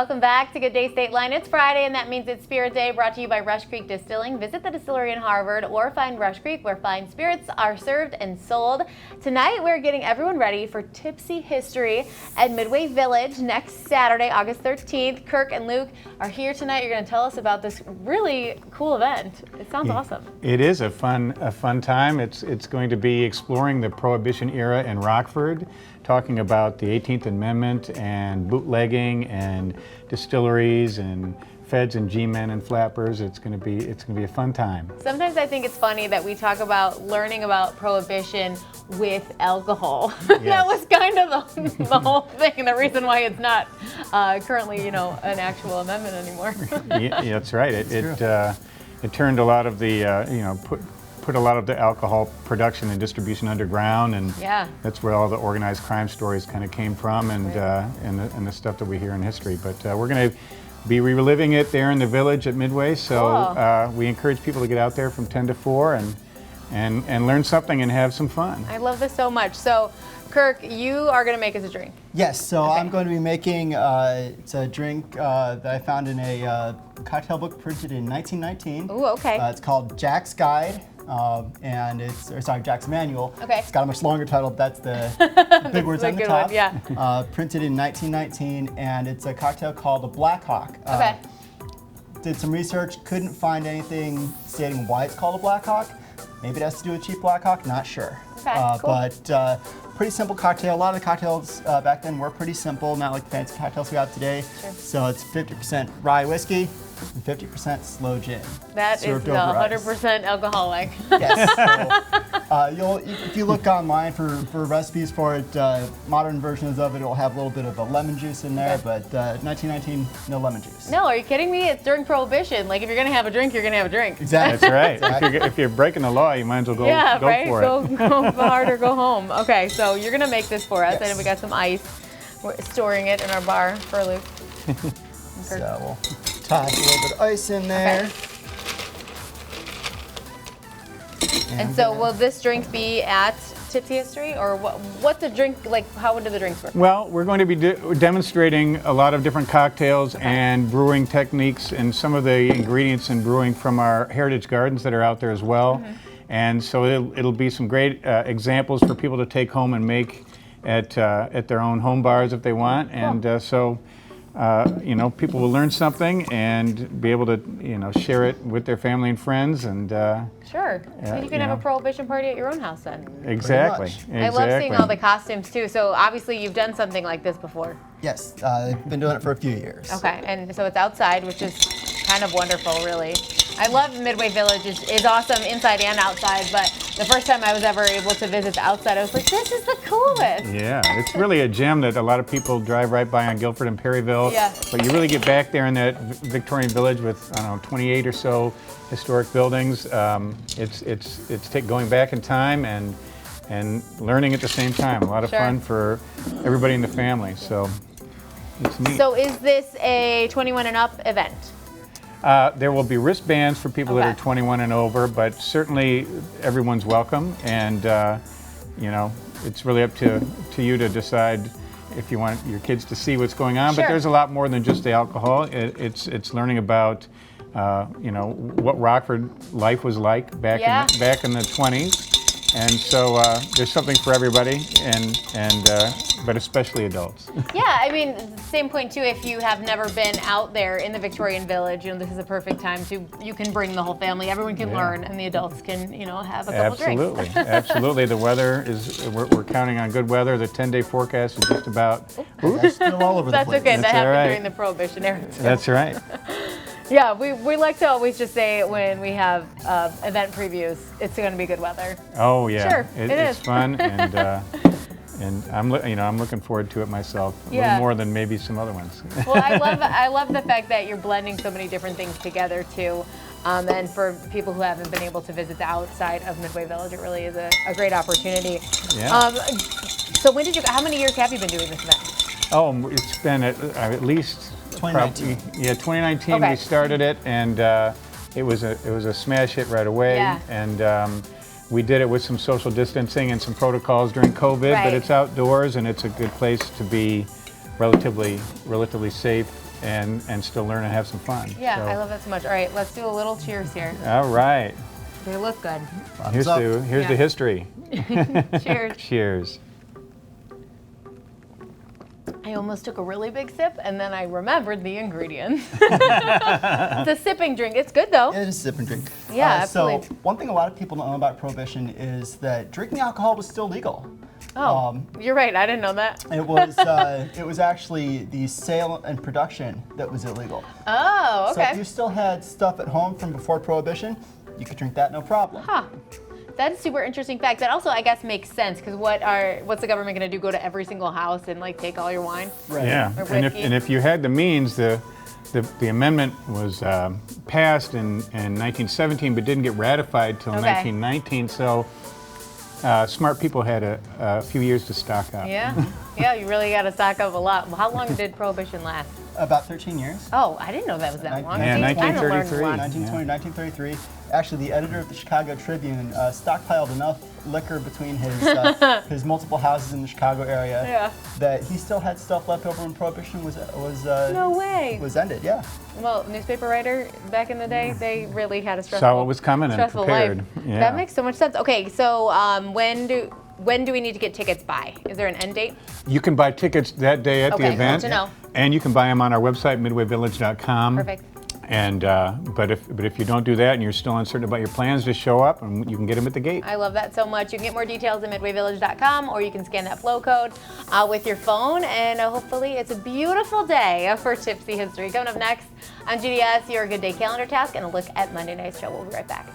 Welcome back to Good Day State Line. It's Friday, and that means it's Spirit Day, brought to you by Rush Creek Distilling. Visit the distillery in Harvard or find Rush Creek, where fine spirits are served and sold. Tonight, we're getting everyone ready for Tipsy History at Midway Village next Saturday, August 13th. Kirk and Luke are here tonight. You're going to tell us about this really cool event. It sounds awesome. It is a fun time. It's going to be exploring the Prohibition era in Rockford, talking about the 18th Amendment and bootlegging and distilleries and feds and G-men and flappers. It's going to be a fun time. Sometimes I think it's funny that we talk about learning about Prohibition with alcohol. Yes. That was kind of the whole thing. The reason why it's not currently, an actual amendment anymore. Yeah, that's right. It turned a lot of the put a lot of the alcohol production and distribution underground, and that's where all the organized crime stories kind of came from, and the stuff that we hear in history. But we're going to be reliving it there in the village at Midway, so we encourage people to get out there from 10 to 4 and learn something and have some fun. I love this so much. So, Kirk, you are going to make us a drink. Yes, so I'm going to be making it's a drink that I found in a cocktail book printed in 1919. Ooh, okay. It's called Jack's Guide, and Jack's Manual. Okay. It's got a much longer title, but that's the big words on the top. One, yeah. Printed in 1919, and it's a cocktail called the Blackhawk. Okay. Did some research, couldn't find anything stating why it's called a Blackhawk. Maybe it has to do with cheap Blackhawk, not sure. Okay, cool. But pretty simple cocktail. A lot of the cocktails back then were pretty simple, not like the fancy cocktails we have today. Sure. So it's 50% rye whiskey and 50% slow gin. That is the 100% alcoholic. Yes. So, if you look online for recipes for it, modern versions of it will have a little bit of a lemon juice in there, but 1919, no lemon juice. No, are you kidding me? It's during Prohibition. Like, if you're going to have a drink, you're going to have a drink. Exactly. That's right. If you're breaking the law, you might as well go for it. Go hard or go home. Okay, so you're going to make this for us. Yes. And we got some ice. We're storing it in our bar for Luke. So we'll toss a little bit of ice in there. Okay. And so will this drink be at Tipsy History, or what's the drink like? How do the drinks work? Well, we're going to be demonstrating a lot of different cocktails and brewing techniques, and some of the ingredients in brewing from our heritage gardens that are out there as well. And so it'll be some great examples for people to take home and make at their own home bars if they want. And people will learn something and be able to share it with their family and friends. And sure. So you can have a Prohibition party at your own house then. Exactly. I love seeing all the costumes too. So obviously you've done something like this before. Yes, I've been doing it for a few years. Okay, and so it's outside, which is kind of wonderful, really. I love Midway Village. Is awesome inside and outside, but the first time I was ever able to visit the outside, I was like, this is the coolest. Yeah, it's really a gem that a lot of people drive right by on Guilford and Perryville. Yeah. But you really get back there in that Victorian village with, 28 or so historic buildings. It's going back in time and learning at the same time. A lot of fun for everybody in the family. So it's neat. So is this a 21 and up event? There will be wristbands for people that are 21 and over, but certainly everyone's welcome. And it's really up to you to decide if you want your kids to see what's going on. But there's a lot more than just the alcohol. It's learning about what Rockford life was like back in the 20s. And so there's something for everybody, but especially adults. Yeah, I mean, same point too. If you have never been out there in the Victorian Village, this is a perfect time you can bring the whole family. Everyone can learn, and the adults can, have a couple drinks. Absolutely. The weather we're counting on good weather. The 10-day forecast is just about. That's still all over the place. That's okay. That happened during the Prohibition era. That's right. Yeah, we like to always just say when we have event previews, it's going to be good weather. Oh yeah, sure, it's fun, and I'm looking forward to it myself. A little more than maybe some other ones. Well, I love the fact that you're blending so many different things together too. And for people who haven't been able to visit the outside of Midway Village, it really is a great opportunity. Yeah. So how many years have you been doing this event? Oh, it's been at least 2019. 2019 we started it, and it was a smash hit right away. Yeah. And we did it with some social distancing and some protocols during COVID, but it's outdoors and it's a good place to be relatively safe and still learn and have some fun. Yeah, So, I love that so much. All right, let's do a little cheers here. all right. They look good. Here's up. the Yeah. history. Cheers. Cheers. I almost took a really big sip, and then I remembered the ingredients. It's a sipping drink. It's good, though. Yeah, just sip and drink. Yeah, So absolutely. one thing a lot of people don't know about Prohibition is that drinking alcohol was still legal. Oh, you're right. I didn't know that. It was actually the sale and production that was illegal. Oh, So if okay. you still had stuff at home from before Prohibition, you could drink that no problem. Huh. That's a super interesting fact. That also, I guess, makes sense because what's the government going to do? Go to every single house and like take all your wine? Right. Yeah, Or and whiskey. if you had the means, the amendment was passed in 1917, but didn't get ratified till Okay. 1919. So smart people had a few years to stock up. Yeah. Yeah, you really got to stock up a lot. How long did Prohibition last? About 13 years. Oh, I didn't know that was that long. Yeah, See, I kinda learned a 1933. lot. 1920, 1933. Actually, the editor of the Chicago Tribune stockpiled enough liquor between his multiple houses in the Chicago area Yeah. that he still had stuff left over when Prohibition was No way. was ended. Yeah. Well, newspaper writer back in the day, they really had a stressful, Saw what was coming and stressful prepared. life. Yeah. That makes so much sense. Okay, so when do we need to get tickets by? Is there an end date? You can buy tickets that day at Okay, the good event, to know. and you can buy them on our website, midwayvillage.com. Perfect. And but if you don't do that and you're still uncertain about your plans, just show up and you can get them at the gate. I love that so much. You can get more details at midwayvillage.com, or you can scan that flow code with your phone. And hopefully it's a beautiful day for Tipsy History. Coming up next on GDS, your Good Day Calendar Task and a look at Monday night's show. We'll be right back.